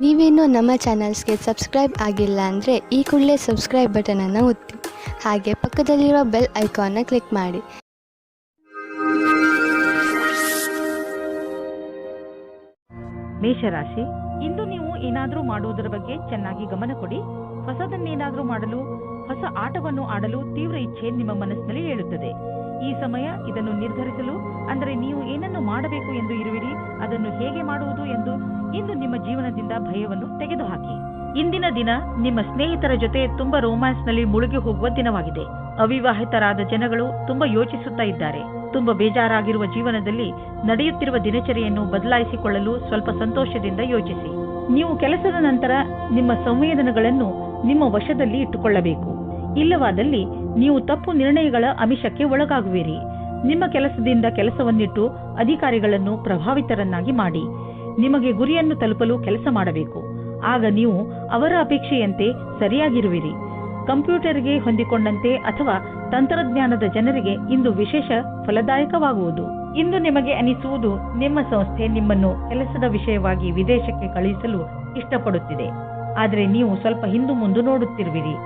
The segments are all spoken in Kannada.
ನೀವೇನೂ ನಮ್ಮ ಚಾನಲ್ಸ್ಗೆ ಸಬ್ಸ್ಕ್ರೈಬ್ ಆಗಿಲ್ಲ ಅಂದರೆ ಈ ಕೂಡಲೇ ಸಬ್ಸ್ಕ್ರೈಬ್ ಬಟನನ್ನು ಒತ್ತಿ, ಹಾಗೆ ಪಕ್ಕದಲ್ಲಿರುವ ಬೆಲ್ ಐಕಾನ್ನ ಕ್ಲಿಕ್ ಮಾಡಿ. ಮೇಷರಾಶಿ, ಇಂದು ನೀವು ಏನಾದರೂ ಮಾಡುವುದರ ಬಗ್ಗೆ ಚೆನ್ನಾಗಿ ಗಮನ ಕೊಡಿ. ಹೊಸದನ್ನೇನಾದರೂ ಮಾಡಲು, ಹೊಸ ಆಟವನ್ನು ಆಡಲು ತೀವ್ರ ಇಚ್ಛೆ ನಿಮ್ಮ ಮನಸ್ಸಿನಲ್ಲಿ ಏಳುತ್ತದೆ. ಈ ಸಮಯ ಇದನ್ನು ನಿರ್ಧರಿಸಲು, ಅಂದರೆ ನೀವು ಏನನ್ನು ಮಾಡಬೇಕು ಎಂದು ಇರುವಿರಿ, ಅದನ್ನು ಹೇಗೆ ಮಾಡುವುದು ಎಂದು ಇಂದು ನಿಮ್ಮ ಜೀವನದಿಂದ ಭಯವನ್ನು ತೆಗೆದುಹಾಕಿ. ಇಂದಿನ ದಿನ ನಿಮ್ಮ ಸ್ನೇಹಿತರ ಜೊತೆ ತುಂಬಾ ರೋಮ್ಯಾನ್ಸ್ನಲ್ಲಿ ಮುಳುಗಿ ಹೋಗುವ ದಿನವಾಗಿದೆ. ಅವಿವಾಹಿತರಾದ ಜನಗಳು ತುಂಬಾ ಯೋಚಿಸುತ್ತಾ ಇದ್ದಾರೆ. ತುಂಬಾ ಬೇಜಾರಾಗಿರುವ ಜೀವನದಲ್ಲಿ ನಡೆಯುತ್ತಿರುವ ದಿನಚರಿಯನ್ನು ಬದಲಾಯಿಸಿಕೊಳ್ಳಲು ಸ್ವಲ್ಪ ಸಂತೋಷದಿಂದ ಯೋಚಿಸಿ. ನೀವು ಕೆಲಸದ ನಂತರ ನಿಮ್ಮ ಸಂವೇದನೆಗಳನ್ನು ನಿಮ್ಮ ವಶದಲ್ಲಿ ಇಟ್ಟುಕೊಳ್ಳಬೇಕು. ಇಲ್ಲವಾದಲ್ಲಿ ನೀವು ತಪ್ಪು ನಿರ್ಣಯಗಳ ಆಮಿಷಕ್ಕೆ ಒಳಗಾಗುವಿರಿ. ನಿಮ್ಮ ಕೆಲಸದಿಂದ ಕೆಲಸವನ್ನಿಟ್ಟು ಅಧಿಕಾರಿಗಳನ್ನು ಪ್ರಭಾವಿತರನ್ನಾಗಿ ಮಾಡಿ. ನಿಮಗೆ ಗುರಿಯನ್ನು ತಲುಪಲು ಕೆಲಸ ಮಾಡಬೇಕು. ಆಗ ನೀವು ಅವರ ಅಪೇಕ್ಷೆಯಂತೆ ಸರಿಯಾಗಿರುವಿರಿ. ಕಂಪ್ಯೂಟರ್ಗೆ ಹೊಂದಿಕೊಂಡಂತೆ ಅಥವಾ ತಂತ್ರಜ್ಞಾನದ ಜನರಿಗೆ ಇಂದು ವಿಶೇಷ ಫಲದಾಯಕವಾಗುವುದು. ಇಂದು ನಿಮಗೆ ಅನಿಸುವುದು ನಿಮ್ಮ ಸಂಸ್ಥೆ ನಿಮ್ಮನ್ನು ಕೆಲಸದ ವಿಷಯವಾಗಿ ವಿದೇಶಕ್ಕೆ ಕಳುಹಿಸಲು ಇಷ್ಟಪಡುತ್ತಿದೆ. ಆದರೆ ನೀವು ಸ್ವಲ್ಪ ಹಿಂದು ಮುಂದು ನೋಡುತ್ತಿರುವಿರಿ.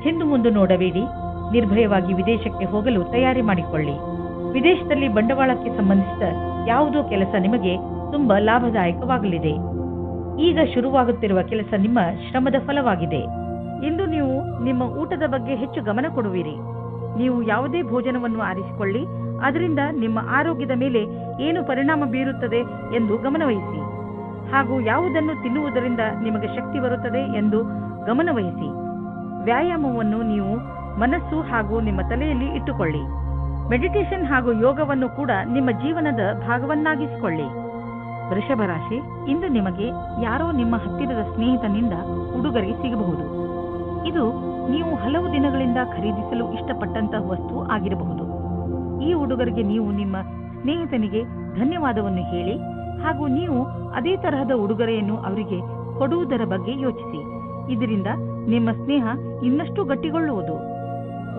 ಹಿಂದು ಮುಂದು ನೋಡಬೇಡಿ. ನಿರ್ಭಯವಾಗಿ ವಿದೇಶಕ್ಕೆ ಹೋಗಲು ತಯಾರಿ ಮಾಡಿಕೊಳ್ಳಿ. ವಿದೇಶದಲ್ಲಿ ಬಂಡವಾಳಕ್ಕೆ ಸಂಬಂಧಿಸಿದ ಯಾವುದೋ ಕೆಲಸ ನಿಮಗೆ ತುಂಬಾ ಲಾಭದಾಯಕವಾಗಲಿದೆ. ಈಗ ಶುರುವಾಗುತ್ತಿರುವ ಕೆಲಸ ನಿಮ್ಮ ಶ್ರಮದ ಫಲವಾಗಿದೆ. ಇಂದು ನೀವು ನಿಮ್ಮ ಊಟದ ಬಗ್ಗೆ ಹೆಚ್ಚು ಗಮನ ಕೊಡುವಿರಿ. ನೀವು ಯಾವುದೇ ಭೋಜನವನ್ನು ಆರಿಸಿಕೊಳ್ಳಿ, ಅದರಿಂದ ನಿಮ್ಮ ಆರೋಗ್ಯದ ಮೇಲೆ ಏನು ಪರಿಣಾಮ ಬೀರುತ್ತದೆ ಎಂದು ಗಮನವಹಿಸಿ. ಹಾಗೂ ಯಾವುದನ್ನು ತಿನ್ನುವುದರಿಂದ ನಿಮಗೆ ಶಕ್ತಿ ಬರುತ್ತದೆ ಎಂದು ಗಮನವಹಿಸಿ. ವ್ಯಾಯಾಮವನ್ನು ನೀವು ಮನಸ್ಸು ಹಾಗೂ ನಿಮ್ಮ ತಲೆಯಲ್ಲಿ ಇಟ್ಟುಕೊಳ್ಳಿ. ಮೆಡಿಟೇಷನ್ ಹಾಗೂ ಯೋಗವನ್ನು ಕೂಡ ನಿಮ್ಮ ಜೀವನದ ಭಾಗವನ್ನಾಗಿಸಿಕೊಳ್ಳಿ. ವೃಷಭ ರಾಶಿ, ಇಂದು ನಿಮಗೆ ಯಾರೋ ನಿಮ್ಮ ಹತ್ತಿರದ ಸ್ನೇಹಿತನಿಂದ ಉಡುಗೊರೆ ಸಿಗಬಹುದು. ಇದು ನೀವು ಹಲವು ದಿನಗಳಿಂದ ಖರೀದಿಸಲು ಇಷ್ಟಪಟ್ಟಂತಹ ವಸ್ತು ಆಗಿರಬಹುದು. ಈ ಉಡುಗೊರೆಗೆ ನೀವು ನಿಮ್ಮ ಸ್ನೇಹಿತನಿಗೆ ಧನ್ಯವಾದವನ್ನು ಹೇಳಿ, ಹಾಗೂ ನೀವು ಅದೇ ತರಹದ ಉಡುಗೊರೆಯನ್ನು ಅವರಿಗೆ ಕೊಡುವುದರ ಬಗ್ಗೆ ಯೋಚಿಸಿ. ಇದರಿಂದ ನಿಮ್ಮ ಸ್ನೇಹ ಇನ್ನಷ್ಟು ಗಟ್ಟಿಗೊಳ್ಳುವುದು.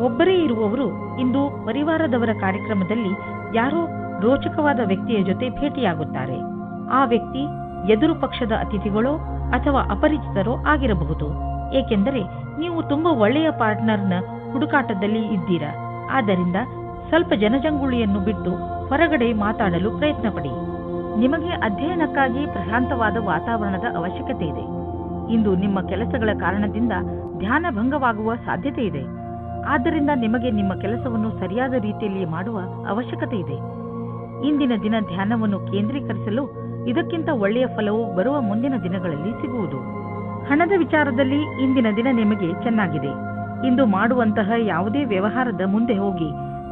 ಒಬ್ಬರೇ ಇರುವವರು ಇಂದು ಪರಿವಾರದವರ ಕಾರ್ಯಕ್ರಮದಲ್ಲಿ ಯಾರೋ ರೋಚಕವಾದ ವ್ಯಕ್ತಿಯ ಜೊತೆ ಭೇಟಿಯಾಗುತ್ತಾರೆ. ಆ ವ್ಯಕ್ತಿ ಎದುರು ಪಕ್ಷದ ಅತಿಥಿಗಳೋ ಅಥವಾ ಅಪರಿಚಿತರೋ ಆಗಿರಬಹುದು. ಏಕೆಂದರೆ ನೀವು ತುಂಬಾ ಒಳ್ಳೆಯ ಪಾರ್ಟ್ನರ್ನ ಹುಡುಕಾಟದಲ್ಲಿ ಇದ್ದೀರಾ. ಆದ್ದರಿಂದ ಸ್ವಲ್ಪ ಜನಜಂಗುಳಿಯನ್ನು ಬಿಟ್ಟು ಹೊರಗಡೆ ಮಾತಾಡಲು ಪ್ರಯತ್ನ ಪಡಿ. ನಿಮಗೆ ಅಧ್ಯಯನಕ್ಕಾಗಿ ಪ್ರಶಾಂತವಾದ ವಾತಾವರಣದ ಅವಶ್ಯಕತೆ ಇದೆ. ಇಂದು ನಿಮ್ಮ ಕೆಲಸಗಳ ಕಾರಣದಿಂದ ಧ್ಯಾನ ಭಂಗವಾಗುವ ಸಾಧ್ಯತೆ ಇದೆ. ಆದ್ದರಿಂದ ನಿಮಗೆ ನಿಮ್ಮ ಕೆಲಸವನ್ನು ಸರಿಯಾದ ರೀತಿಯಲ್ಲಿ ಮಾಡುವ ಅವಶ್ಯಕತೆ ಇದೆ. ಇಂದಿನ ದಿನ ಧ್ಯಾನವನ್ನು ಕೇಂದ್ರೀಕರಿಸಲು ಇದಕ್ಕಿಂತ ಒಳ್ಳೆಯ ಫಲವು ಬರುವ ಮುಂದಿನ ದಿನಗಳಲ್ಲಿ ಸಿಗುವುದು. ಹಣದ ವಿಚಾರದಲ್ಲಿ ಇಂದಿನ ದಿನ ನಿಮಗೆ ಚೆನ್ನಾಗಿದೆ. ಇಂದು ಮಾಡುವಂತಹ ಯಾವುದೇ ವ್ಯವಹಾರದ ಮುಂದೆ ಹೋಗಿ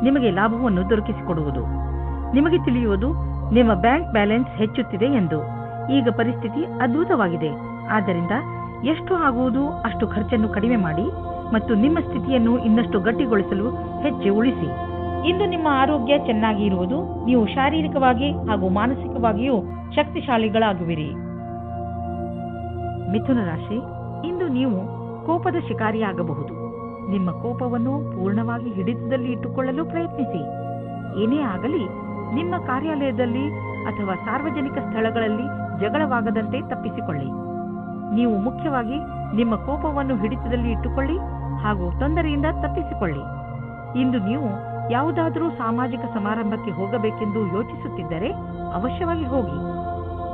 ನಿಮಗೆ ಲಾಭವನ್ನು ದೊರಕಿಸಿಕೊಡುವುದು. ನಿಮಗೆ ತಿಳಿಯುವುದು ನಿಮ್ಮ ಬ್ಯಾಂಕ್ ಬ್ಯಾಲೆನ್ಸ್ ಹೆಚ್ಚುತ್ತಿದೆ ಎಂದು. ಈಗ ಪರಿಸ್ಥಿತಿ ಅದ್ಭುತವಾಗಿದೆ. ಆದ್ದರಿಂದ ಎಷ್ಟು ಆಗುವುದು ಅಷ್ಟು ಖರ್ಚನ್ನು ಕಡಿಮೆ ಮಾಡಿ ಮತ್ತು ನಿಮ್ಮ ಸ್ಥಿತಿಯನ್ನು ಇನ್ನಷ್ಟು ಗಟ್ಟಿಗೊಳಿಸಲು ಹೆಚ್ಚು ಉಳಿಸಿ. ಇಂದು ನಿಮ್ಮ ಆರೋಗ್ಯ ಚೆನ್ನಾಗಿ ಇರುವುದು. ನೀವು ಶಾರೀರಿಕವಾಗಿ ಹಾಗೂ ಮಾನಸಿಕವಾಗಿಯೂ ಶಕ್ತಿಶಾಲಿಗಳಾಗುವಿರಿ. ಮಿಥುನ ರಾಶಿ, ಇಂದು ನೀವು ಕೋಪದ ಶಿಕಾರಿಯಾಗಬಹುದು. ನಿಮ್ಮ ಕೋಪವನ್ನು ಪೂರ್ಣವಾಗಿ ಹಿಡಿತದಲ್ಲಿ ಇಟ್ಟುಕೊಳ್ಳಲು ಪ್ರಯತ್ನಿಸಿ. ಏನೇ ಆಗಲಿ ನಿಮ್ಮ ಕಾರ್ಯಾಲಯದಲ್ಲಿ ಅಥವಾ ಸಾರ್ವಜನಿಕ ಸ್ಥಳಗಳಲ್ಲಿ ಜಗಳವಾಗದಂತೆ ತಪ್ಪಿಸಿಕೊಳ್ಳಿ. ನೀವು ಮುಖ್ಯವಾಗಿ ನಿಮ್ಮ ಕೋಪವನ್ನು ಹಿಡಿತದಲ್ಲಿ ಇಟ್ಟುಕೊಳ್ಳಿ ಹಾಗೂ ತೊಂದರೆಯಿಂದ ತಪ್ಪಿಸಿಕೊಳ್ಳಿ. ಇಂದು ನೀವು ಯಾವುದಾದರೂ ಸಾಮಾಜಿಕ ಸಮಾರಂಭಕ್ಕೆ ಹೋಗಬೇಕೆಂದು ಯೋಚಿಸುತ್ತಿದ್ದರೆ ಅವಶ್ಯವಾಗಿ ಹೋಗಿ.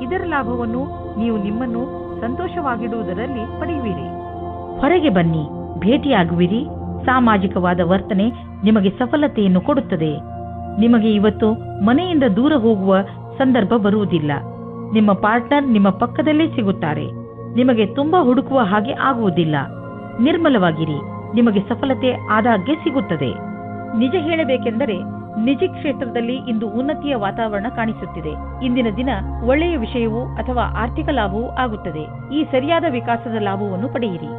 ಇದರ ಲಾಭವನ್ನು ನೀವು ನಿಮ್ಮನ್ನು ಸಂತೋಷವಾಗಿಡುವುದರಲ್ಲಿ ಪಡೆಯುವಿರಿ. ಹೊರಗೆ ಬನ್ನಿ, ಭೇಟಿಯಾಗುವಿರಿ. ಸಾಮಾಜಿಕವಾದ ವರ್ತನೆ ನಿಮಗೆ ಸಫಲತೆಯನ್ನು ಕೊಡುತ್ತದೆ. ನಿಮಗೆ ಇವತ್ತು ಮನೆಯಿಂದ ದೂರ ಹೋಗುವ ಸಂದರ್ಭ ಬರುವುದಿಲ್ಲ. ನಿಮ್ಮ ಪಾರ್ಟ್ನರ್ ನಿಮ್ಮ ಪಕ್ಕದಲ್ಲೇ ಸಿಗುತ್ತಾರೆ. ನಿಮಗೆ ತುಂಬಾ ಹುಡುಕುವ ಹಾಗೆ ಆಗುವುದಿಲ್ಲ. ನಿರ್ಮಲವಾಗಿರಿ. ನಿಮಗೆ ಸಫಲತೆ ಆದಾಗ್ಗೆ ಸಿಗುತ್ತದೆ. ನಿಜ ಹೇಳಬೇಕೆಂದರೆ ನಿಜ ಕ್ಷೇತ್ರದಲ್ಲಿ ಇಂದು ಉನ್ನತಿಯ ವಾತಾವರಣ ಕಾಣಿಸುತ್ತಿದೆ. ಇಂದಿನ ದಿನ ಒಳ್ಳೆಯ ವಿಷಯವೂ ಅಥವಾ ಆರ್ಥಿಕ ಲಾಭವೂ ಆಗುತ್ತದೆ. ಈ ಸರಿಯಾದ ವಿಕಾಸದ ಲಾಭವನ್ನು ಪಡೆಯಿರಿ.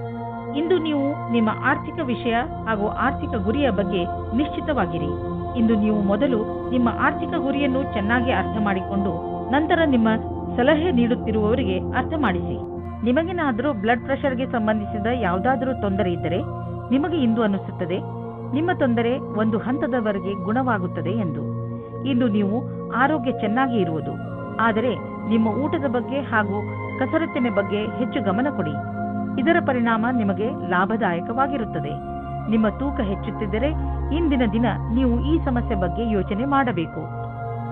ಇಂದು ನೀವು ನಿಮ್ಮ ಆರ್ಥಿಕ ವಿಷಯ ಹಾಗೂ ಆರ್ಥಿಕ ಗುರಿಯ ಬಗ್ಗೆ ನಿಶ್ಚಿತವಾಗಿರಿ. ಇಂದು ನೀವು ಮೊದಲು ನಿಮ್ಮ ಆರ್ಥಿಕ ಗುರಿಯನ್ನು ಚೆನ್ನಾಗಿ ಅರ್ಥ ಮಾಡಿಕೊಂಡು ನಂತರ ನಿಮ್ಮ ಸಲಹೆ ನೀಡುತ್ತಿರುವವರಿಗೆ ಅರ್ಥ ಮಾಡಿಸಿ. ನಿಮಗೇನಾದರೂ ಬ್ಲಡ್ ಪ್ರೆಷರ್ಗೆ ಸಂಬಂಧಿಸಿದ ಯಾವುದಾದರೂ ತೊಂದರೆ ಇದ್ದರೆ ನಿಮಗೆ ಇಂದು ಅನಿಸುತ್ತದೆ ನಿಮ್ಮ ತೊಂದರೆ ಒಂದು ಹಂತದವರೆಗೆ ಗುಣವಾಗುತ್ತದೆ ಎಂದು. ಇಂದು ನೀವು ಆರೋಗ್ಯ ಚೆನ್ನಾಗಿ ಇರುವುದು. ಆದರೆ ನಿಮ್ಮ ಊಟದ ಬಗ್ಗೆ ಹಾಗೂ ಕಸರತ್ತಿನ ಬಗ್ಗೆ ಹೆಚ್ಚು ಗಮನ ಕೊಡಿ. ಇದರ ಪರಿಣಾಮ ನಿಮಗೆ ಲಾಭದಾಯಕವಾಗಿರುತ್ತದೆ. ನಿಮ್ಮ ತೂಕ ಹೆಚ್ಚುತ್ತಿದ್ದರೆ ಇಂದಿನ ದಿನ ನೀವು ಈ ಸಮಸ್ಯೆ ಬಗ್ಗೆ ಯೋಚನೆ ಮಾಡಬೇಕು.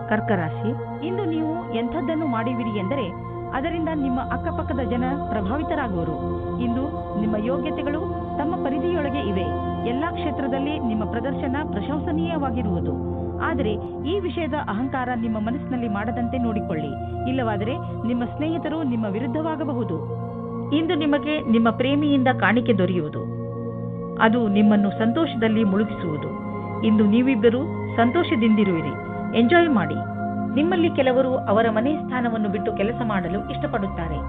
ಕರ್ಕ ರಾಶಿ, ಇಂದು ನೀವು ಎಂಥದ್ದನ್ನು ಮಾಡುವಿರಿ ಎಂದರೆ ಅದರಿಂದ ನಿಮ್ಮ ಅಕ್ಕಪಕ್ಕದ ಜನ ಪ್ರಭಾವಿತರಾಗುವರು. ಇಂದು ನಿಮ್ಮ ಯೋಗ್ಯತೆಗಳು ತಮ್ಮ ಪರಿಧಿಯೊಳಗೆ ಇವೆ. ಎಲ್ಲಾ ಕ್ಷೇತ್ರದಲ್ಲಿ ನಿಮ್ಮ ಪ್ರದರ್ಶನ ಪ್ರಶಂಸನೀಯವಾಗಿರುವುದು. ಆದರೆ ಈ ವಿಷಯದ ಅಹಂಕಾರ ನಿಮ್ಮ ಮನಸ್ಸಿನಲ್ಲಿ ಮಾಡದಂತೆ ನೋಡಿಕೊಳ್ಳಿ. ಇಲ್ಲವಾದರೆ ನಿಮ್ಮ ಸ್ನೇಹಿತರು ನಿಮ್ಮ ವಿರುದ್ಧವಾಗಬಹುದು. ಇಂದು ನಿಮಗೆ ನಿಮ್ಮ ಪ್ರೇಮಿಯಿಂದ ಕಾಣಿಕೆ ದೊರೆಯುವುದು. ಅದು ನಿಮ್ಮನ್ನು ಸಂತೋಷದಲ್ಲಿ ಮುಳುಗಿಸುವುದು. ಇಂದು ನೀವಿಬ್ಬರು ಸಂತೋಷದಿಂದಿರುವಿರಿ. ಎಂಜಾಯ್ ಮಾಡಿ. ನಿಮ್ಮಲ್ಲಿ ಕೆಲವರು ಅವರ ಮನೆ ಸ್ಥಾನವನ್ನು ಬಿಟ್ಟು ಕೆಲಸ ಮಾಡಲು ಇಷ್ಟಪಡುತ್ತಾರೆ.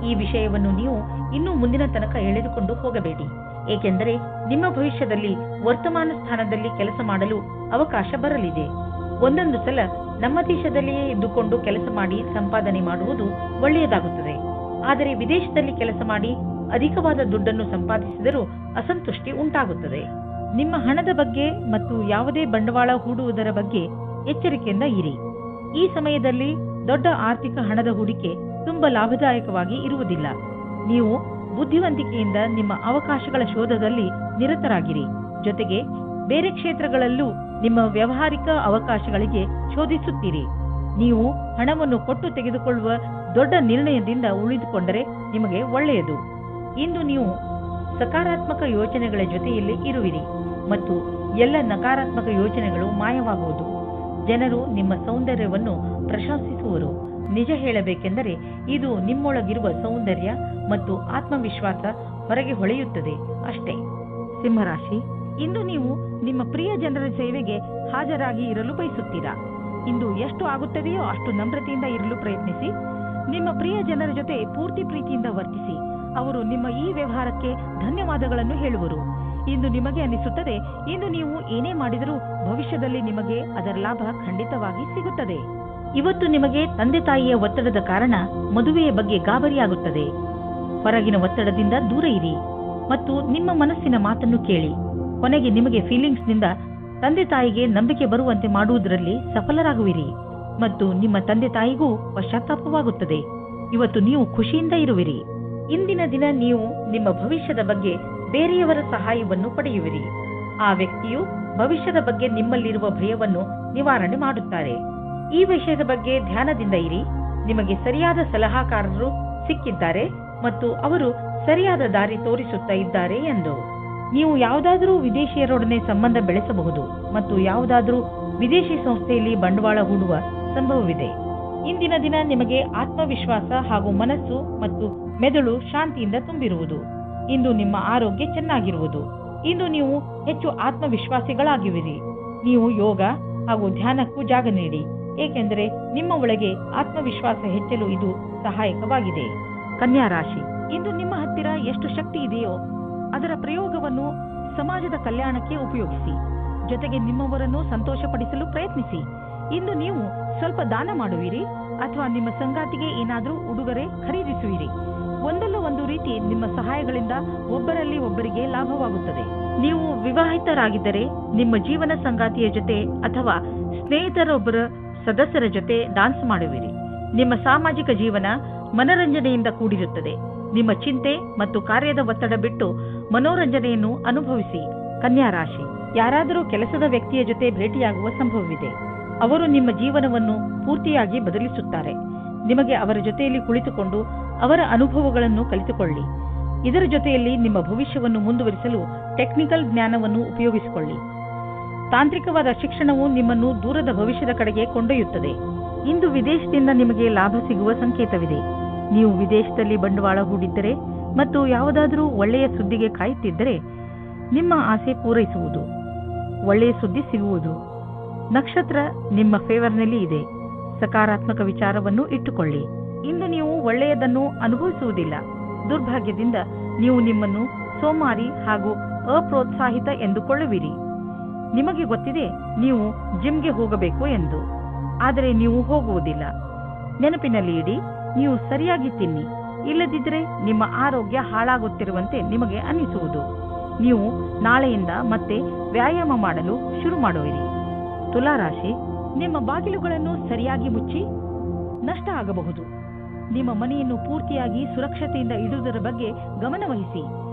ಈ ವಿಷಯವನ್ನು ನೀವು ಇನ್ನೂ ಮುಂದಿನ ತನಕ ಎಳೆದುಕೊಂಡು ಹೋಗಬೇಡಿ. ಏಕೆಂದರೆ ನಿಮ್ಮ ಭವಿಷ್ಯದಲ್ಲಿ ವರ್ತಮಾನ ಸ್ಥಾನದಲ್ಲಿ ಕೆಲಸ ಮಾಡಲು ಅವಕಾಶ ಬರಲಿದೆ. ಒಂದೊಂದು ಸಲ ನಮ್ಮ ದೇಶದಲ್ಲಿಯೇ ಇದ್ದುಕೊಂಡು ಕೆಲಸ ಮಾಡಿ ಸಂಪಾದನೆ ಮಾಡುವುದು ಒಳ್ಳೆಯದಾಗುತ್ತದೆ. ಆದರೆ ವಿದೇಶದಲ್ಲಿ ಕೆಲಸ ಮಾಡಿ ಅಧಿಕವಾದ ದುಡ್ಡನ್ನು ಸಂಪಾದಿಸಿದರೂ ಅಸಂತುಷ್ಟಿ ಉಂಟಾಗುತ್ತದೆ. ನಿಮ್ಮ ಹಣದ ಬಗ್ಗೆ ಮತ್ತು ಯಾವುದೇ ಬಂಡವಾಳ ಹೂಡುವುದರ ಬಗ್ಗೆ ಎಚ್ಚರಿಕೆಯಿಂದ ಇರಿ. ಈ ಸಮಯದಲ್ಲಿ ದೊಡ್ಡ ಆರ್ಥಿಕ ಹಣದ ಹೂಡಿಕೆ ತುಂಬಾ ಲಾಭದಾಯಕವಾಗಿ ಇರುವುದಿಲ್ಲ. ನೀವು ಬುದ್ಧಿವಂತಿಕೆಯಿಂದ ನಿಮ್ಮ ಅವಕಾಶಗಳ ಶೋಧದಲ್ಲಿ ನಿರತರಾಗಿರಿ. ಜೊತೆಗೆ ಬೇರೆ ಕ್ಷೇತ್ರಗಳಲ್ಲೂ ನಿಮ್ಮ ವ್ಯಾವಹಾರಿಕ ಅವಕಾಶಗಳಿಗೆ ಶೋಧಿಸುತ್ತೀರಿ. ನೀವು ಹಣವನ್ನು ಕೊಟ್ಟು ತೆಗೆದುಕೊಳ್ಳುವ ದೊಡ್ಡ ನಿರ್ಣಯದಿಂದ ಉಳಿದುಕೊಂಡರೆ ನಿಮಗೆ ಒಳ್ಳೆಯದು. ಇಂದು ನೀವು ಸಕಾರಾತ್ಮಕ ಯೋಚನೆಗಳ ಜೊತೆಯಲ್ಲಿ ಇರುವಿರಿ ಮತ್ತು ಎಲ್ಲ ನಕಾರಾತ್ಮಕ ಯೋಚನೆಗಳು ಮಾಯವಾಗುವುದು. ಜನರು ನಿಮ್ಮ ಸೌಂದರ್ಯವನ್ನು ಪ್ರಶಂಸಿಸುವರು. ನಿಜ ಹೇಳಬೇಕೆಂದರೆ ಇದು ನಿಮ್ಮೊಳಗಿರುವ ಸೌಂದರ್ಯ ಮತ್ತು ಆತ್ಮವಿಶ್ವಾಸ ಹೊರಗೆ ಹೊಳೆಯುತ್ತದೆ ಅಷ್ಟೇ. ಸಿಂಹರಾಶಿ, ಇಂದು ನೀವು ನಿಮ್ಮ ಪ್ರಿಯ ಜನರ ಸೇವೆಗೆ ಹಾಜರಾಗಿ ಇರಲು ಬಯಸುತ್ತೀರಾ. ಇಂದು ಎಷ್ಟು ಆಗುತ್ತದೆಯೋ ಅಷ್ಟು ನಮ್ರತೆಯಿಂದ ಇರಲು ಪ್ರಯತ್ನಿಸಿ. ನಿಮ್ಮ ಪ್ರಿಯ ಜನರ ಜೊತೆ ಪೂರ್ತಿ ಪ್ರೀತಿಯಿಂದ ವರ್ತಿಸಿ. ಅವರು ನಿಮ್ಮ ಈ ವ್ಯವಹಾರಕ್ಕೆ ಧನ್ಯವಾದಗಳನ್ನು ಹೇಳುವರು. ಇಂದು ನಿಮಗೆ ಅನಿಸುತ್ತದೆ ಇಂದು ನೀವು ಏನೇ ಮಾಡಿದರೂ ಭವಿಷ್ಯದಲ್ಲಿ ನಿಮಗೆ ಅದರ ಲಾಭ ಖಂಡಿತವಾಗಿ ಸಿಗುತ್ತದೆ. ಇವತ್ತು ನಿಮಗೆ ತಂದೆ ತಾಯಿಯ ಒತ್ತಡದ ಕಾರಣ ಮದುವೆಯ ಬಗ್ಗೆ ಗಾಬರಿಯಾಗುತ್ತದೆ. ಹೊರಗಿನ ಒತ್ತಡದಿಂದ ದೂರ ಇರಿ ಮತ್ತು ನಿಮ್ಮ ಮನಸ್ಸಿನ ಮಾತನ್ನು ಕೇಳಿ. ಕೊನೆಗೆ ನಿಮಗೆ ಫೀಲಿಂಗ್ಸ್ನಿಂದ ತಂದೆ ತಾಯಿಗೆ ನಂಬಿಕೆ ಬರುವಂತೆ ಮಾಡುವುದರಲ್ಲಿ ಸಫಲರಾಗುವಿರಿ ಮತ್ತು ನಿಮ್ಮ ತಂದೆ ತಾಯಿಗೂ ಪಶ್ಚಾತ್ತಾಪವಾಗುತ್ತದೆ. ಇವತ್ತು ನೀವು ಖುಷಿಯಿಂದ ಇರುವಿರಿ. ಇಂದಿನ ದಿನ ನೀವು ನಿಮ್ಮ ಭವಿಷ್ಯದ ಬಗ್ಗೆ ಬೇರೆಯವರ ಸಹಾಯವನ್ನು ಪಡೆಯುವಿರಿ. ಆ ವ್ಯಕ್ತಿಯು ಭವಿಷ್ಯದ ಬಗ್ಗೆ ನಿಮ್ಮಲ್ಲಿರುವ ಭಯವನ್ನು ನಿವಾರಣೆ ಮಾಡುತ್ತಾರೆ. ಈ ವಿಷಯದ ಬಗ್ಗೆ ಧ್ಯಾನದಿಂದ ಇರಿ. ನಿಮಗೆ ಸರಿಯಾದ ಸಲಹಾಕಾರರು ಸಿಕ್ಕಿದ್ದಾರೆ ಮತ್ತು ಅವರು ಸರಿಯಾದ ದಾರಿ ತೋರಿಸುತ್ತಾ ಇದ್ದಾರೆ ಎಂದು. ನೀವು ಯಾವುದಾದರೂ ವಿದೇಶಿಯರೊಡನೆ ಸಂಬಂಧ ಬೆಳೆಸಬಹುದು ಮತ್ತು ಯಾವುದಾದರೂ ವಿದೇಶಿ ಸಂಸ್ಥೆಯಲ್ಲಿ ಬಂಡವಾಳ ಹೂಡುವ ಸಂಭವವಿದೆ. ಇಂದಿನ ದಿನ ನಿಮಗೆ ಆತ್ಮವಿಶ್ವಾಸ ಹಾಗೂ ಮನಸ್ಸು ಮತ್ತು ಮೆದುಳು ಶಾಂತಿಯಿಂದ ತುಂಬಿರುವುದು. ಇಂದು ನಿಮ್ಮ ಆರೋಗ್ಯ ಚೆನ್ನಾಗಿರುವುದು. ಇಂದು ನೀವು ಹೆಚ್ಚು ಆತ್ಮವಿಶ್ವಾಸಿಗಳಾಗಿರುವಿರಿ. ನೀವು ಯೋಗ ಹಾಗೂ ಧ್ಯಾನಕ್ಕೂ ಜಾಗ ನೀಡಿ, ಏಕೆಂದರೆ ನಿಮ್ಮ ಒಳಗೆ ಆತ್ಮವಿಶ್ವಾಸ ಹೆಚ್ಚಲು ಇದು ಸಹಾಯಕವಾಗಿದೆ. ಕನ್ಯಾ ರಾಶಿ, ಇಂದು ನಿಮ್ಮ ಹತ್ತಿರ ಎಷ್ಟು ಶಕ್ತಿ ಇದೆಯೋ ಅದರ ಪ್ರಯೋಗವನ್ನು ಸಮಾಜದ ಕಲ್ಯಾಣಕ್ಕೆ ಉಪಯೋಗಿಸಿ. ಜೊತೆಗೆ ನಿಮ್ಮವರನ್ನು ಸಂತೋಷಪಡಿಸಲು ಪ್ರಯತ್ನಿಸಿ. ಇಂದು ನೀವು ಸ್ವಲ್ಪ ದಾನ ಮಾಡುವಿರಿ ಅಥವಾ ನಿಮ್ಮ ಸಂಗಾತಿಗೆ ಏನಾದರೂ ಉಡುಗೊರೆ ಖರೀದಿಸುವಿರಿ. ಒಂದಲ್ಲ ಒಂದು ರೀತಿ ನಿಮ್ಮ ಸಹಾಯಗಳಿಂದ ಒಬ್ಬರಲ್ಲಿ ಒಬ್ಬರಿಗೆ ಲಾಭವಾಗುತ್ತದೆ. ನೀವು ವಿವಾಹಿತರಾಗಿದ್ದರೆ ನಿಮ್ಮ ಜೀವನ ಸಂಗಾತಿಯ ಜೊತೆ ಅಥವಾ ಸ್ನೇಹಿತರೊಬ್ಬರ ಸದಸ್ಯರ ಜೊತೆ ಡಾನ್ಸ್ ಮಾಡುವಿರಿ. ನಿಮ್ಮ ಸಾಮಾಜಿಕ ಜೀವನ ಮನರಂಜನೆಯಿಂದ ಕೂಡಿರುತ್ತದೆ. ನಿಮ್ಮ ಚಿಂತೆ ಮತ್ತು ಕಾರ್ಯದ ಒತ್ತಡ ಬಿಟ್ಟು ಮನೋರಂಜನೆಯನ್ನು ಅನುಭವಿಸಿ. ಕನ್ಯಾ ರಾಶಿ, ಯಾರಾದರೂ ಕೆಲಸದ ವ್ಯಕ್ತಿಯ ಜೊತೆ ಭೇಟಿಯಾಗುವ ಸಂಭವವಿದೆ. ಅವರು ನಿಮ್ಮ ಜೀವನವನ್ನು ಪೂರ್ತಿಯಾಗಿ ಬದಲಿಸುತ್ತಾರೆ. ನಿಮಗೆ ಅವರ ಜೊತೆಯಲ್ಲಿ ಕುಳಿತುಕೊಂಡು ಅವರ ಅನುಭವಗಳನ್ನು ಕಲಿತುಕೊಳ್ಳಿ. ಇದರ ಜೊತೆಯಲ್ಲಿ ನಿಮ್ಮ ಭವಿಷ್ಯವನ್ನು ಮುಂದುವರಿಸಲು ಟೆಕ್ನಿಕಲ್ ಜ್ಞಾನವನ್ನು ಉಪಯೋಗಿಸಿಕೊಳ್ಳಿ. ತಾಂತ್ರಿಕವಾದ ಶಿಕ್ಷಣವು ನಿಮ್ಮನ್ನು ದೂರದ ಭವಿಷ್ಯದ ಕಡೆಗೆ ಕೊಂಡೊಯ್ಯುತ್ತದೆ. ಇಂದು ವಿದೇಶದಿಂದ ನಿಮಗೆ ಲಾಭ ಸಿಗುವ ಸಂಕೇತವಿದೆ. ನೀವು ವಿದೇಶದಲ್ಲಿ ಬಂಡವಾಳ ಹೂಡಿದ್ದರೆ ಮತ್ತು ಯಾವುದಾದರೂ ಒಳ್ಳೆಯ ಸುದ್ದಿಗೆ ಕಾಯುತ್ತಿದ್ದರೆ ನಿಮ್ಮ ಆಸೆ ಪೂರೈಸುವುದು. ಒಳ್ಳೆಯ ಸುದ್ದಿ ಸಿಗುವುದು. ನಕ್ಷತ್ರ ನಿಮ್ಮ ಫೇವರ್ನಲ್ಲಿ ಇದೆ. ಸಕಾರಾತ್ಮಕ ವಿಚಾರವನ್ನು ಇಟ್ಟುಕೊಳ್ಳಿ. ಇಂದು ನೀವು ಒಳ್ಳೆಯದನ್ನು ಅನುಭವಿಸುವುದಿಲ್ಲ. ದುರ್ಭಾಗ್ಯದಿಂದ ನೀವು ನಿಮ್ಮನ್ನು ಸೋಮಾರಿ ಹಾಗೂ ಅಪ್ರೋತ್ಸಾಹಿತ ಎಂದುಕೊಳ್ಳುವಿರಿ. ನಿಮಗೆ ಗೊತ್ತಿದೆ ನೀವು ಜಿಮ್ಗೆ ಹೋಗಬೇಕು ಎಂದು, ಆದರೆ ನೀವು ಹೋಗುವುದಿಲ್ಲ. ನೆನಪಿನಲ್ಲಿ ಇಡಿ, ನೀವು ಸರಿಯಾಗಿ ತಿನ್ನಿ. ಇಲ್ಲದಿದ್ದರೆ ನಿಮ್ಮ ಆರೋಗ್ಯ ಹಾಳಾಗುತ್ತಿರುವಂತೆ ನಿಮಗೆ ಅನ್ನಿಸುವುದು. ನೀವು ನಾಳೆಯಿಂದ ಮತ್ತೆ ವ್ಯಾಯಾಮ ಮಾಡಲು ಶುರು ಮಾಡುವಿರಿ. ತುಲಾರಾಶಿ, ನಿಮ್ಮ ಬಾಗಿಲುಗಳನ್ನು ಸರಿಯಾಗಿ ಮುಚ್ಚಿ. ನಷ್ಟ ಆಗಬಹುದು. ನಿಮ್ಮ ಮನೆಯನ್ನು ಪೂರ್ತಿಯಾಗಿ ಸುರಕ್ಷತೆಯಿಂದ ಇಡುವುದರ ಬಗ್ಗೆ ಗಮನವಹಿಸಿ.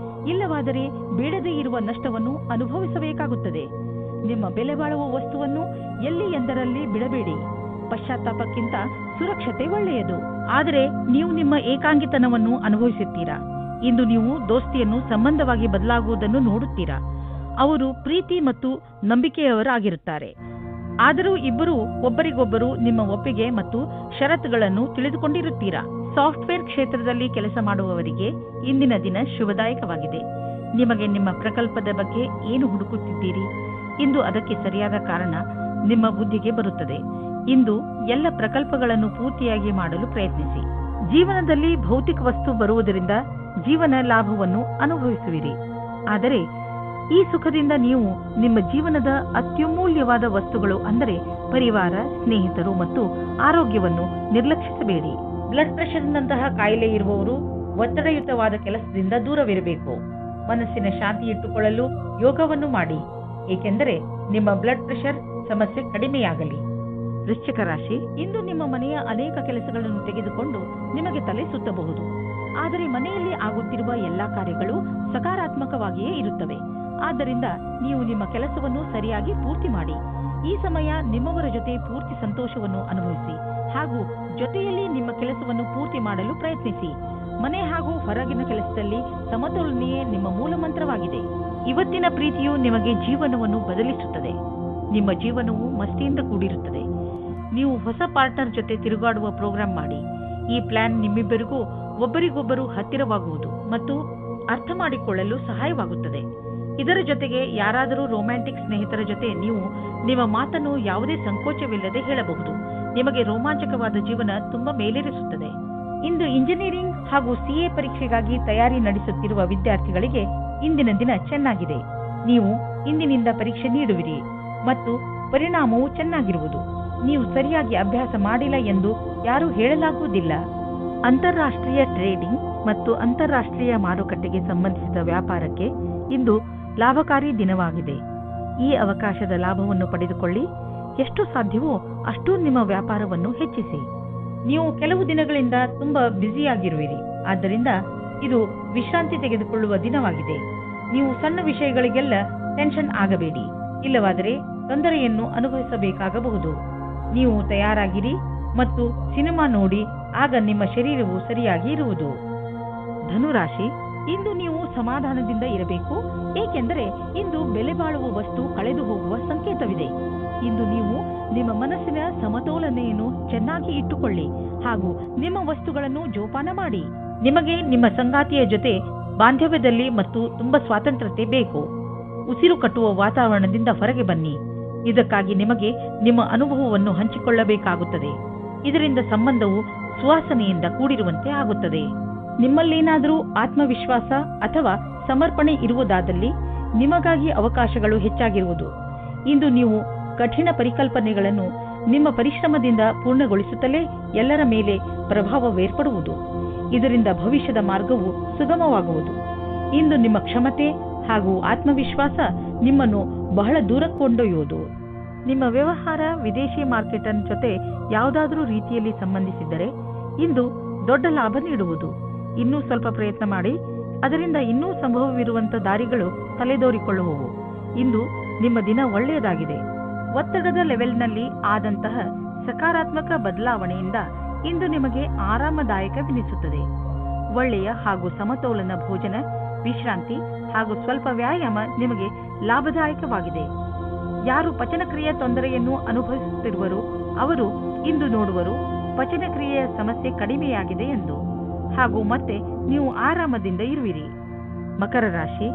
ಇಲ್ಲವಾದರೆ ಬೇಡದೇ ಇರುವ ನಷ್ಟವನ್ನು ಅನುಭವಿಸಬೇಕಾಗುತ್ತದೆ. ನಿಮ್ಮ ಬೆಲೆ ಬಾಳುವ ವಸ್ತುವನ್ನು ಎಲ್ಲಿ ಎಂದರಲ್ಲಿ ಬಿಡಬೇಡಿ. ಪಶ್ಚಾತ್ತಾಪಕ್ಕಿಂತ ಸುರಕ್ಷತೆ ಒಳ್ಳೆಯದು. ಆದರೆ ನೀವು ನಿಮ್ಮ ಏಕಾಂಗಿತನವನ್ನು ಅನುಭವಿಸುತ್ತೀರಾ. ಇಂದು ನೀವು ದೋಸ್ತಿಯನ್ನು ಸಂಬಂಧವಾಗಿ ಬದಲಾಗುವುದನ್ನು ನೋಡುತ್ತೀರಾ. ಅವರು ಪ್ರೀತಿ ಮತ್ತು ನಂಬಿಕೆಯವರಾಗಿರುತ್ತಾರೆ. ಆದರೂ ಇಬ್ಬರು ಒಬ್ಬರಿಗೊಬ್ಬರು ನಿಮ್ಮ ಒಪ್ಪಿಗೆ ಮತ್ತು ಷರತ್ತುಗಳನ್ನು ತಿಳಿದುಕೊಂಡಿರುತ್ತೀರಾ. ಸಾಫ್ಟ್ವೇರ್ ಕ್ಷೇತ್ರದಲ್ಲಿ ಕೆಲಸ ಮಾಡುವವರಿಗೆ ಇಂದಿನ ದಿನ ಶುಭದಾಯಕವಾಗಿದೆ. ನಿಮಗೆ ನಿಮ್ಮ ಪ್ರಕಲ್ಪದ ಬಗ್ಗೆ ಏನು ಹುಡುಕುತ್ತಿದ್ದೀರಿ? ಇಂದು ಅದಕ್ಕೆ ಸರಿಯಾದ ಕಾರಣ ನಿಮ್ಮ ಬುದ್ಧಿಗೆ ಬರುತ್ತದೆ. ಇಂದು ಎಲ್ಲ ಪ್ರಕಲ್ಪಗಳನ್ನು ಪೂರ್ತಿಯಾಗಿ ಮಾಡಲು ಪ್ರಯತ್ನಿಸಿ. ಜೀವನದಲ್ಲಿ ಭೌತಿಕ ವಸ್ತು ಬರುವುದರಿಂದ ಜೀವನ ಲಾಭವನ್ನು ಅನುಭವಿಸುವಿರಿ. ಆದರೆ ಈ ಸುಖದಿಂದ ನೀವು ನಿಮ್ಮ ಜೀವನದ ಅತ್ಯಮೂಲ್ಯವಾದ ವಸ್ತುಗಳು ಅಂದರೆ ಪರಿವಾರ, ಸ್ನೇಹಿತರು ಮತ್ತು ಆರೋಗ್ಯವನ್ನು ನಿರ್ಲಕ್ಷಿಸಬೇಡಿ. ಬ್ಲಡ್ ಪ್ರೆಷರ್ನಂತಹ ಕಾಯಿಲೆ ಇರುವವರು ಒತ್ತಡಯುತವಾದ ಕೆಲಸದಿಂದ ದೂರವಿರಬೇಕು. ಮನಸ್ಸಿನ ಶಾಂತಿ ಇಟ್ಟುಕೊಳ್ಳಲು ಯೋಗವನ್ನು ಮಾಡಿ, ಏಕೆಂದರೆ ನಿಮ್ಮ ಬ್ಲಡ್ ಪ್ರೆಷರ್ ಸಮಸ್ಯೆ ಕಡಿಮೆಯಾಗಲಿ. ವೃಶ್ಚಿಕ ರಾಶಿ, ಇಂದು ನಿಮ್ಮ ಮನೆಯ ಅನೇಕ ಕೆಲಸಗಳನ್ನು ತೆಗೆದುಕೊಂಡು ನಿಮಗೆ ತಲೆ ಸುತ್ತಬಹುದು. ಆದರೆ ಮನೆಯಲ್ಲಿ ಆಗುತ್ತಿರುವ ಎಲ್ಲಾ ಕಾರ್ಯಗಳು ಸಕಾರಾತ್ಮಕವಾಗಿಯೇ ಇರುತ್ತವೆ. ಆದ್ದರಿಂದ ನೀವು ನಿಮ್ಮ ಕೆಲಸವನ್ನು ಸರಿಯಾಗಿ ಪೂರ್ತಿ ಮಾಡಿ. ಈ ಸಮಯ ನಿಮ್ಮವರ ಜೊತೆ ಪೂರ್ತಿ ಸಂತೋಷವನ್ನು ಅನುಭವಿಸಿ ಹಾಗೂ ಜೊತೆಯಲ್ಲಿ ನಿಮ್ಮ ಕೆಲಸವನ್ನು ಪೂರ್ತಿ ಮಾಡಲು ಪ್ರಯತ್ನಿಸಿ. ಮನೆ ಹಾಗೂ ಹೊರಗಿನ ಕೆಲಸದಲ್ಲಿ ಸಮತೋಲನೆಯೇ ನಿಮ್ಮ ಮೂಲ ಮಂತ್ರವಾಗಿದೆ. ಇವತ್ತಿನ ಪ್ರೀತಿಯು ನಿಮಗೆ ಜೀವನವನ್ನು ಬದಲಿಸುತ್ತದೆ. ನಿಮ್ಮ ಜೀವನವು ಮಸ್ತಿಯಿಂದ ಕೂಡಿರುತ್ತದೆ. ನೀವು ಹೊಸ ಪಾರ್ಟ್ನರ್ ಜೊತೆ ತಿರುಗಾಡುವ ಪ್ರೋಗ್ರಾಂ ಮಾಡಿ. ಈ ಪ್ಲಾನ್ ನಿಮ್ಮಿಬ್ಬರಿಗೂ ಒಬ್ಬರಿಗೊಬ್ಬರು ಹತ್ತಿರವಾಗುವುದು ಮತ್ತು ಅರ್ಥ ಮಾಡಿಕೊಳ್ಳಲು ಸಹಾಯವಾಗುತ್ತದೆ. ಇದರ ಜೊತೆಗೆ ಯಾರಾದರೂ ರೊಮ್ಯಾಂಟಿಕ್ ಸ್ನೇಹಿತರ ಜೊತೆ ನೀವು ನಿಮ್ಮ ಮಾತನ್ನು ಯಾವುದೇ ಸಂಕೋಚವಿಲ್ಲದೆ ಹೇಳಬಹುದು. ನಿಮಗೆ ರೋಮಾಂಚಕವಾದ ಜೀವನ ತುಂಬಾ ಮೇಲೇರಿಸುತ್ತದೆ. ಇಂದು ಇಂಜಿನಿಯರಿಂಗ್ ಹಾಗೂ ಸಿಎ ಪರೀಕ್ಷೆಗಾಗಿ ತಯಾರಿ ನಡೆಸುತ್ತಿರುವ ವಿದ್ಯಾರ್ಥಿಗಳಿಗೆ ಇಂದಿನ ದಿನ ಚೆನ್ನಾಗಿದೆ. ನೀವು ಇಂದಿನಿಂದ ಪರೀಕ್ಷೆ ನೀಡುವಿರಿ ಮತ್ತು ಪರಿಣಾಮವು ಚೆನ್ನಾಗಿರುವುದು. ನೀವು ಸರಿಯಾಗಿ ಅಭ್ಯಾಸ ಮಾಡಿಲ್ಲ ಎಂದು ಯಾರೂ ಹೇಳಲಾಗುವುದಿಲ್ಲ. ಅಂತಾರಾಷ್ಟ್ರೀಯ ಟ್ರೇಡಿಂಗ್ ಮತ್ತು ಅಂತಾರಾಷ್ಟ್ರೀಯ ಮಾರುಕಟ್ಟೆಗೆ ಸಂಬಂಧಿಸಿದ ವ್ಯಾಪಾರಕ್ಕೆ ಇಂದು ಲಾಭಕಾರಿ ದಿನವಾಗಿದೆ. ಈ ಅವಕಾಶದ ಲಾಭವನ್ನು ಪಡೆದುಕೊಳ್ಳಿ. ಎಷ್ಟು ಸಾಧ್ಯವೋ ಅಷ್ಟು ನಿಮ್ಮ ವ್ಯಾಪಾರವನ್ನು ಹೆಚ್ಚಿಸಿ. ನೀವು ಕೆಲವು ದಿನಗಳಿಂದ ತುಂಬಾ ಬ್ಯುಸಿಯಾಗಿರುವಿರಿ. ಆದ್ದರಿಂದ ಇದು ವಿಶ್ರಾಂತಿ ತೆಗೆದುಕೊಳ್ಳುವ ದಿನವಾಗಿದೆ. ನೀವು ಸಣ್ಣ ವಿಷಯಗಳಿಗೆಲ್ಲ ಟೆನ್ಷನ್ ಆಗಬೇಡಿ. ಇಲ್ಲವಾದರೆ ತೊಂದರೆಯನ್ನು ಅನುಭವಿಸಬೇಕಾಗಬಹುದು. ನೀವು ತಯಾರಾಗಿರಿ ಮತ್ತು ಸಿನಿಮಾ ನೋಡಿ, ಆಗ ನಿಮ್ಮ ಶರೀರವು ಸರಿಯಾಗಿ ಇರುವುದು. ಧನುರಾಶಿ, ಇಂದು ನೀವು ಸಮಾಧಾನದಿಂದ ಇರಬೇಕು, ಏಕೆಂದರೆ ಇಂದು ಬೆಲೆ ಬಾಳುವ ವಸ್ತು ಕಳೆದು ಹೋಗುವ ಸಂಕೇತವಿದೆ. ಇಂದು ನೀವು ನಿಮ್ಮ ಮನಸ್ಸಿನ ಸಮತೋಲನೆಯನ್ನು ಚೆನ್ನಾಗಿ ಇಟ್ಟುಕೊಳ್ಳಿ ಹಾಗೂ ನಿಮ್ಮ ವಸ್ತುಗಳನ್ನು ಜೋಪಾನ ಮಾಡಿ. ನಿಮಗೆ ನಿಮ್ಮ ಸಂಗಾತಿಯ ಜೊತೆ ಬಾಂಧವ್ಯದಲ್ಲಿ ಮತ್ತು ತುಂಬಾ ಸ್ವಾತಂತ್ರ್ಯತೆ ಬೇಕು. ಉಸಿರು ಕಟ್ಟುವ ವಾತಾವರಣದಿಂದ ಹೊರಗೆ ಬನ್ನಿ. ಇದಕ್ಕಾಗಿ ನಿಮಗೆ ನಿಮ್ಮ ಅನುಭವವನ್ನು ಹಂಚಿಕೊಳ್ಳಬೇಕಾಗುತ್ತದೆ. ಇದರಿಂದ ಸಂಬಂಧವು ಸುವಾಸನೆಯಿಂದ ಕೂಡಿರುವಂತೆ ಆಗುತ್ತದೆ. ನಿಮ್ಮಲ್ಲೇನಾದರೂ ಆತ್ಮವಿಶ್ವಾಸ ಅಥವಾ ಸಮರ್ಪಣೆ ಇರುವುದಾದಲ್ಲಿ ನಿಮಗಾಗಿ ಅವಕಾಶಗಳು ಹೆಚ್ಚಾಗಿರುವುದು. ಇಂದು ನೀವು ಕಠಿಣ ಪರಿಕಲ್ಪನೆಗಳನ್ನು ನಿಮ್ಮ ಪರಿಶ್ರಮದಿಂದ ಪೂರ್ಣಗೊಳಿಸುತ್ತಲೇ ಎಲ್ಲರ ಮೇಲೆ ಪ್ರಭಾವವೇರ್ಪಡುವುದು. ಇದರಿಂದ ಭವಿಷ್ಯದ ಮಾರ್ಗವು ಸುಗಮವಾಗುವುದು. ಇಂದು ನಿಮ್ಮ ಕ್ಷಮತೆ ಹಾಗೂ ಆತ್ಮವಿಶ್ವಾಸ ನಿಮ್ಮನ್ನು ಬಹಳ ದೂರ ಕೊಂಡೊಯ್ಯುವುದು. ನಿಮ್ಮ ವ್ಯವಹಾರ ವಿದೇಶಿ ಮಾರ್ಕೆಟರ್ ಜೊತೆ ಯಾವುದಾದರೂ ರೀತಿಯಲ್ಲಿ ಸಂಬಂಧಿಸಿದ್ದರೆ ಇಂದು ದೊಡ್ಡ ಲಾಭ ನೀಡುವುದು. ಇನ್ನೂ ಸ್ವಲ್ಪ ಪ್ರಯತ್ನ ಮಾಡಿ, ಅದರಿಂದ ಇನ್ನೂ ಸಂಭವವಿರುವಂತಹ ದಾರಿಗಳು ತಲೆದೋರಿಕೊಳ್ಳುವವು. ಇಂದು ನಿಮ್ಮ ದಿನ ಒಳ್ಳೆಯದಾಗಿದೆ. ಒತ್ತಡದ ಲೆವೆಲ್ನಲ್ಲಿ ಆದಂತಹ ಸಕಾರಾತ್ಮಕ ಬದಲಾವಣೆಯಿಂದ ಇಂದು ನಿಮಗೆ ಆರಾಮದಾಯಕವೆನಿಸುತ್ತದೆ. ಒಳ್ಳೆಯ ಹಾಗೂ ಸಮತೋಲನ ಭೋಜನ, ವಿಶ್ರಾಂತಿ ಹಾಗೂ ಸ್ವಲ್ಪ ವ್ಯಾಯಾಮ ನಿಮಗೆ ಲಾಭದಾಯಕವಾಗಿದೆ. ಯಾರು ಪಚನಕ್ರಿಯೆಯ ತೊಂದರೆಯನ್ನು ಅನುಭವಿಸುತ್ತಿರುವರೋ ಅವರು ಇಂದು ನೋಡುವರು ಪಚನಕ್ರಿಯೆಯ ಸಮಸ್ಯೆ ಕಡಿಮೆಯಾಗಿದೆ ಎಂದು, ಹಾಗೂ ಮತ್ತೆ ನೀವು ಆರಾಮದಿಂದ ಇರುವಿರಿ. ಮಕರ ರಾಶಿ,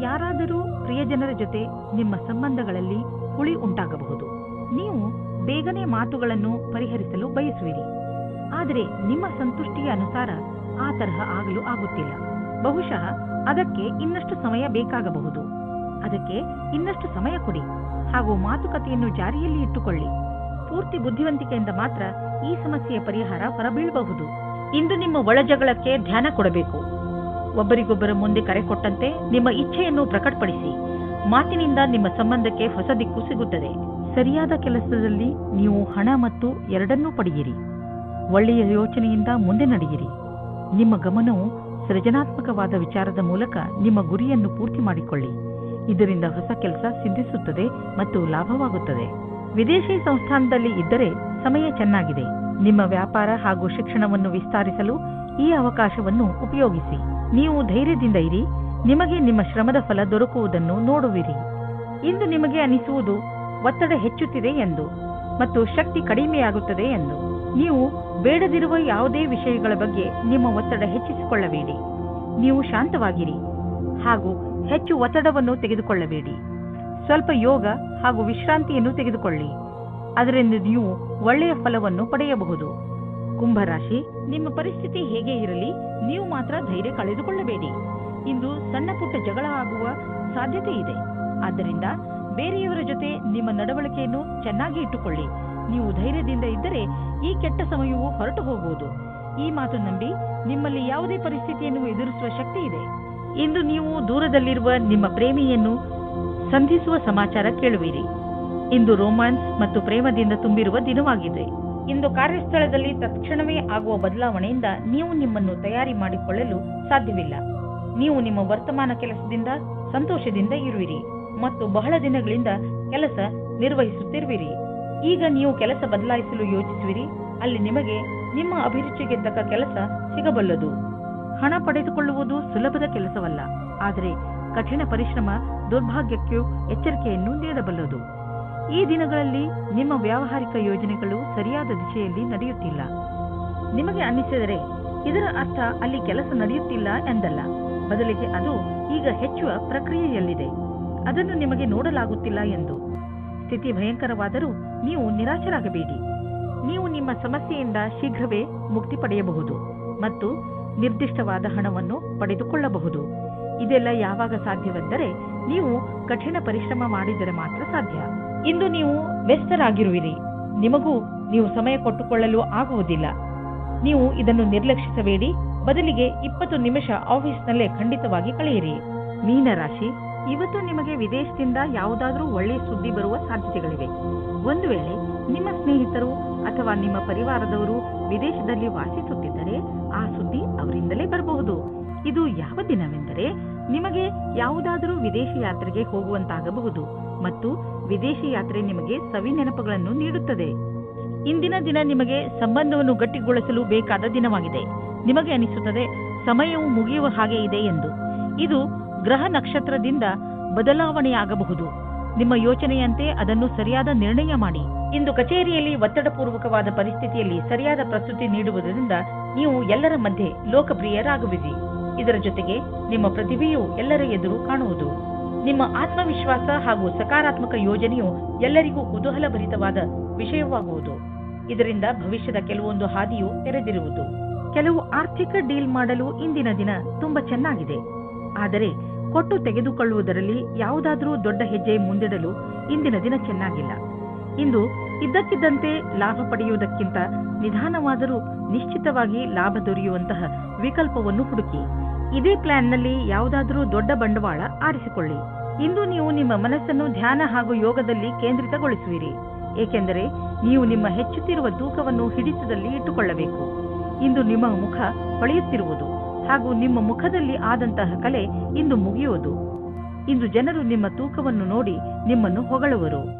ಯಾರಾದರೂ ಪ್ರಿಯಜನರ ಜೊತೆ ನಿಮ್ಮ ಸಂಬಂಧಗಳಲ್ಲಿ ಹುಳಿ ಉಂಟಾಗಬಹುದು. ನೀವು ಬೇಗನೆ ಮಾತುಗಳನ್ನು ಪರಿಹರಿಸಲು ಬಯಸುವಿರಿ. ಆದರೆ ನಿಮ್ಮ ಸಂತುಷ್ಟಿಯ ಅನುಸಾರ ಆ ತರಹ ಆಗಲು ಆಗುತ್ತಿಲ್ಲ. ಬಹುಶಃ ಅದಕ್ಕೆ ಇನ್ನಷ್ಟು ಸಮಯ ಬೇಕಾಗಬಹುದು. ಅದಕ್ಕೆ ಇನ್ನಷ್ಟು ಸಮಯ ಕೊಡಿ ಹಾಗೂ ಮಾತುಕತೆಯನ್ನು ಜಾರಿಯಲ್ಲಿ ಇಟ್ಟುಕೊಳ್ಳಿ. ಪೂರ್ತಿ ಬುದ್ಧಿವಂತಿಕೆಯಿಂದ ಮಾತ್ರ ಈ ಸಮಸ್ಯೆಯ ಪರಿಹಾರ ಹೊರಬೀಳಬಹುದು. ಇಂದು ನಿಮ್ಮ ಒಳಜಗಳಕ್ಕೆ ಧ್ಯಾನ ಕೊಡಬೇಕು. ಒಬ್ಬರಿಗೊಬ್ಬರ ಮುಂದೆ ಕರೆ ಕೊಟ್ಟಂತೆ ನಿಮ್ಮ ಇಚ್ಛೆಯನ್ನು ಪ್ರಕಟಪಡಿಸಿ. ಮಾತಿನಿಂದ ನಿಮ್ಮ ಸಂಬಂಧಕ್ಕೆ ಹೊಸ ದಿಕ್ಕು ಸಿಗುತ್ತದೆ. ಸರಿಯಾದ ಕೆಲಸದಲ್ಲಿ ನೀವು ಹಣ ಮತ್ತು ಎರಡನ್ನೂ ಪಡೆಯಿರಿ. ಒಳ್ಳೆಯ ಯೋಚನೆಯಿಂದ ಮುಂದೆ ನಡೆಯಿರಿ. ನಿಮ್ಮ ಗಮನವು ಸೃಜನಾತ್ಮಕವಾದ ವಿಚಾರದ ಮೂಲಕ ನಿಮ್ಮ ಗುರಿಯನ್ನು ಪೂರ್ತಿ ಮಾಡಿಕೊಳ್ಳಿ. ಇದರಿಂದ ಹೊಸ ಕೆಲಸ ಸಿದ್ಧಿಸುತ್ತದೆ ಮತ್ತು ಲಾಭವಾಗುತ್ತದೆ. ವಿದೇಶಿ ಸಂಸ್ಥಾನದಲ್ಲಿ ಇದ್ದರೆ ಸಮಯ ಚೆನ್ನಾಗಿದೆ. ನಿಮ್ಮ ವ್ಯಾಪಾರ ಹಾಗೂ ಶಿಕ್ಷಣವನ್ನು ವಿಸ್ತರಿಸಲು ಈ ಅವಕಾಶವನ್ನು ಉಪಯೋಗಿಸಿ. ನೀವು ಧೈರ್ಯದಿಂದ ಇರಿ. ನಿಮಗೆ ನಿಮ್ಮ ಶ್ರಮದ ಫಲ ದೊರಕುವುದನ್ನು ನೋಡುವಿರಿ. ಇಂದು ನಿಮಗೆ ಅನಿಸುವುದು ಒತ್ತಡ ಹೆಚ್ಚುತ್ತಿದೆ ಎಂದು ಮತ್ತು ಶಕ್ತಿ ಕಡಿಮೆಯಾಗುತ್ತದೆ ಎಂದು. ನೀವು ಬೇಡದಿರುವ ಯಾವುದೇ ವಿಷಯಗಳ ಬಗ್ಗೆ ನಿಮ್ಮ ಒತ್ತಡ ಹೆಚ್ಚಿಸಿಕೊಳ್ಳಬೇಡಿ. ನೀವು ಶಾಂತವಾಗಿರಿ ಹಾಗೂ ಹೆಚ್ಚು ಒತ್ತಡವನ್ನು ತೆಗೆದುಕೊಳ್ಳಬೇಡಿ. ಸ್ವಲ್ಪ ಯೋಗ ಹಾಗೂ ವಿಶ್ರಾಂತಿಯನ್ನು ತೆಗೆದುಕೊಳ್ಳಿ. ಅದರಿಂದ ನೀವು ಒಳ್ಳೆಯ ಫಲವನ್ನು ಪಡೆಯಬಹುದು. ಕುಂಭರಾಶಿ, ನಿಮ್ಮ ಪರಿಸ್ಥಿತಿ ಹೇಗೆ ಇರಲಿ, ನೀವು ಮಾತ್ರ ಧೈರ್ಯ ಕಳೆದುಕೊಳ್ಳಬೇಡಿ. ಇಂದು ಸಣ್ಣ ಪುಟ್ಟ ಜಗಳ ಆಗುವ ಸಾಧ್ಯತೆ ಇದೆ. ಆದ್ದರಿಂದ ಬೇರೆಯವರ ಜೊತೆ ನಿಮ್ಮ ನಡವಳಿಕೆಯನ್ನು ಚೆನ್ನಾಗಿ ಇಟ್ಟುಕೊಳ್ಳಿ. ನೀವು ಧೈರ್ಯದಿಂದ ಇದ್ದರೆ ಈ ಕೆಟ್ಟ ಸಮಯವು ಹೊರಟು ಹೋಗುವುದು. ಈ ಮಾತು ನಂಬಿ ನಿಮ್ಮಲ್ಲಿ ಯಾವುದೇ ಪರಿಸ್ಥಿತಿಯನ್ನು ಎದುರಿಸುವ ಶಕ್ತಿ ಇದೆ. ಇಂದು ನೀವು ದೂರದಲ್ಲಿರುವ ನಿಮ್ಮ ಪ್ರೇಮಿಯನ್ನು ಸಂಧಿಸುವ ಸಮಾಚಾರ ಕೇಳುವಿರಿ. ಇಂದು ರೋಮ್ಯಾನ್ಸ್ ಮತ್ತು ಪ್ರೇಮದಿಂದ ತುಂಬಿರುವ ದಿನವಾಗಿದೆ. ಇಂದು ಕಾರ್ಯಸ್ಥಳದಲ್ಲಿ ತಕ್ಷಣವೇ ಆಗುವ ಬದಲಾವಣೆಯಿಂದ ನೀವು ನಿಮ್ಮನ್ನು ತಯಾರಿ ಮಾಡಿಕೊಳ್ಳಲು ಸಾಧ್ಯವಿಲ್ಲ. ನೀವು ನಿಮ್ಮ ವರ್ತಮಾನ ಕೆಲಸದಿಂದ ಸಂತೋಷದಿಂದ ಇರುವಿರಿ ಮತ್ತು ಬಹಳ ದಿನಗಳಿಂದ ಕೆಲಸ ನಿರ್ವಹಿಸುತ್ತಿರುವಿರಿ. ಈಗ ನೀವು ಕೆಲಸ ಬದಲಾಯಿಸಲು ಯೋಚಿಸುವಿರಿ. ಅಲ್ಲಿ ನಿಮಗೆ ನಿಮ್ಮ ಅಭಿರುಚಿಗೆ ತಕ್ಕ ಕೆಲಸ ಸಿಗಬಲ್ಲದು. ಹಣ ಪಡೆದುಕೊಳ್ಳುವುದು ಸುಲಭದ ಕೆಲಸವಲ್ಲ, ಆದರೆ ಕಠಿಣ ಪರಿಶ್ರಮ ದುರ್ಭಾಗ್ಯಕ್ಕೂ ಎಚ್ಚರಿಕೆಯನ್ನು ನೀಡಬಲ್ಲದು. ಈ ದಿನಗಳಲ್ಲಿ ನಿಮ್ಮ ವ್ಯಾವಹಾರಿಕ ಯೋಜನೆಗಳು ಸರಿಯಾದ ದಿಶೆಯಲ್ಲಿ ನಡೆಯುತ್ತಿಲ್ಲ. ನಿಮಗೆ ಅನ್ನಿಸಿದರೆ ಇದರ ಅರ್ಥ ಅಲ್ಲಿ ಕೆಲಸ ನಡೆಯುತ್ತಿಲ್ಲ ಎಂದಲ್ಲ. ಬದಲಿಗೆ ಅದು ಈಗ ಹೆಚ್ಚುವ ಪ್ರಕ್ರಿಯೆಯಲ್ಲಿದೆ. ಅದನ್ನು ನಿಮಗೆ ನೋಡಲಾಗುತ್ತಿಲ್ಲ ಎಂದು. ಸ್ಥಿತಿ ಭಯಂಕರವಾದರೂ ನೀವು ನಿರಾಶರಾಗಬೇಡಿ. ನೀವು ನಿಮ್ಮ ಸಮಸ್ಯೆಯಿಂದ ಶೀಘ್ರವೇ ಮುಕ್ತಿ ಪಡೆಯಬಹುದು ಮತ್ತು ನಿರ್ದಿಷ್ಟವಾದ ಹಣವನ್ನು ಪಡೆದುಕೊಳ್ಳಬಹುದು. ಇದೆಲ್ಲ ಯಾವಾಗ ಸಾಧ್ಯವೆಂದರೆ ನೀವು ಕಠಿಣ ಪರಿಶ್ರಮ ಮಾಡಿದರೆ ಮಾತ್ರ ಸಾಧ್ಯ. ಇಂದು ನೀವು ವ್ಯಸ್ತರಾಗಿರುವಿರಿ. ನಿಮಗೂ ನೀವು ಸಮಯ ಕೊಟ್ಟುಕೊಳ್ಳಲು ಆಗುವುದಿಲ್ಲ. ನೀವು ಇದನ್ನು ನಿರ್ಲಕ್ಷಿಸಬೇಡಿ. ಬದಲಿಗೆ 20 ನಿಮಿಷ ಆಫೀಸ್ನಲ್ಲೇ ಖಂಡಿತವಾಗಿ ಕಳೆಯಿರಿ. ಮೀನರಾಶಿ, ಇವತ್ತು ನಿಮಗೆ ವಿದೇಶದಿಂದ ಯಾವುದಾದ್ರೂ ಒಳ್ಳೆಯ ಸುದ್ದಿ ಬರುವ ಸಾಧ್ಯತೆಗಳಿವೆ. ಒಂದು ವೇಳೆ ನಿಮ್ಮ ಸ್ನೇಹಿತರು ಅಥವಾ ನಿಮ್ಮ ಪರಿವಾರದವರು ವಿದೇಶದಲ್ಲಿ ವಾಸಿಸುತ್ತಿದ್ದರೆ ಆ ಸುದ್ದಿ ಅವರಿಂದಲೇ ಬರಬಹುದು. ಇದು ಯಾವ ದಿನವೆಂದರೆ ನಿಮಗೆ ಯಾವುದಾದರೂ ವಿದೇಶಿ ಯಾತ್ರೆಗೆ ಹೋಗುವಂತಾಗಬಹುದು ಮತ್ತು ವಿದೇಶಿ ಯಾತ್ರೆ ನಿಮಗೆ ಸವಿ ನೆನಪುಗಳನ್ನು ನೀಡುತ್ತದೆ. ಇಂದಿನ ದಿನ ನಿಮಗೆ ಸಂಬಂಧವನ್ನು ಗಟ್ಟಿಗೊಳಿಸಲು ಬೇಕಾದ ದಿನವಾಗಿದೆ. ನಿಮಗೆ ಅನಿಸುತ್ತದೆ ಸಮಯವು ಮುಗಿಯುವ ಹಾಗೆ ಇದೆ ಎಂದು. ಇದು ಗ್ರಹ ನಕ್ಷತ್ರದಿಂದ ಬದಲಾವಣೆಯಾಗಬಹುದು. ನಿಮ್ಮ ಯೋಚನೆಯಂತೆ ಅದನ್ನು ಸರಿಯಾದ ನಿರ್ಣಯ ಮಾಡಿ. ಇಂದು ಕಚೇರಿಯಲ್ಲಿ ಒತ್ತಡಪೂರ್ವಕವಾದ ಪರಿಸ್ಥಿತಿಯಲ್ಲಿ ಸರಿಯಾದ ಪ್ರಸ್ತುತಿ ನೀಡುವುದರಿಂದ ನೀವು ಎಲ್ಲರ ಮಧ್ಯೆ ಲೋಕಪ್ರಿಯರಾಗುವಿರಿ. ಇದರ ಜೊತೆಗೆ ನಿಮ್ಮ ಪ್ರತಿಭೆಯು ಎಲ್ಲರ ಎದುರು ಕಾಣುವುದು. ನಿಮ್ಮ ಆತ್ಮವಿಶ್ವಾಸ ಹಾಗೂ ಸಕಾರಾತ್ಮಕ ಯೋಜನೆಯು ಎಲ್ಲರಿಗೂ ಕುತೂಹಲಭರಿತವಾದ ವಿಷಯವಾಗುವುದು. ಇದರಿಂದ ಭವಿಷ್ಯದ ಕೆಲವೊಂದು ಹಾದಿಯು ತೆರೆದಿರುವುದು. ಕೆಲವು ಆರ್ಥಿಕ ಡೀಲ್ ಮಾಡಲು ಇಂದಿನ ದಿನ ತುಂಬಾ ಚೆನ್ನಾಗಿದೆ. ಆದರೆ ಕೊಟ್ಟು ತೆಗೆದುಕೊಳ್ಳುವುದರಲ್ಲಿ ಯಾವುದಾದರೂ ದೊಡ್ಡ ಹೆಜ್ಜೆ ಮುಂದಿಡಲು ಇಂದಿನ ದಿನ ಚೆನ್ನಾಗಿಲ್ಲ. ಇಂದು ಇದ್ದಕ್ಕಿದ್ದಂತೆ ಲಾಭ ಪಡೆಯುವುದಕ್ಕಿಂತ ನಿಧಾನವಾದರೂ ನಿಶ್ಚಿತವಾಗಿ ಲಾಭ ದೊರೆಯುವಂತಹ ವಿಕಲ್ಪವನ್ನು ಹುಡುಕಿ. ಇದೇ ಪ್ಲಾನ್ನಲ್ಲಿ ಯಾವುದಾದರೂ ದೊಡ್ಡ ಬಂಡವಾಳ ಆರಿಸಿಕೊಳ್ಳಿ. ಇಂದು ನೀವು ನಿಮ್ಮ ಮನಸ್ಸನ್ನು ಧ್ಯಾನ ಹಾಗೂ ಯೋಗದಲ್ಲಿ ಕೇಂದ್ರಿತಗೊಳಿಸುವಿರಿ, ಏಕೆಂದರೆ ನೀವು ನಿಮ್ಮ ಹೆಚ್ಚುತ್ತಿರುವ ತೂಕವನ್ನು ಹಿಡಿತದಲ್ಲಿ ಇಟ್ಟುಕೊಳ್ಳಬೇಕು. ಇಂದು ನಿಮ್ಮ ಮುಖ ಹೊಳೆಯುತ್ತಿರುವುದು ಹಾಗೂ ನಿಮ್ಮ ಮುಖದಲ್ಲಿ ಆದಂತಹ ಕಲೆ ಇಂದು ಮುಗಿಯುವುದು. ಇಂದು ಜನರು ನಿಮ್ಮ ತೂಕವನ್ನು ನೋಡಿ ನಿಮ್ಮನ್ನು ಹೊಗಳುವರು.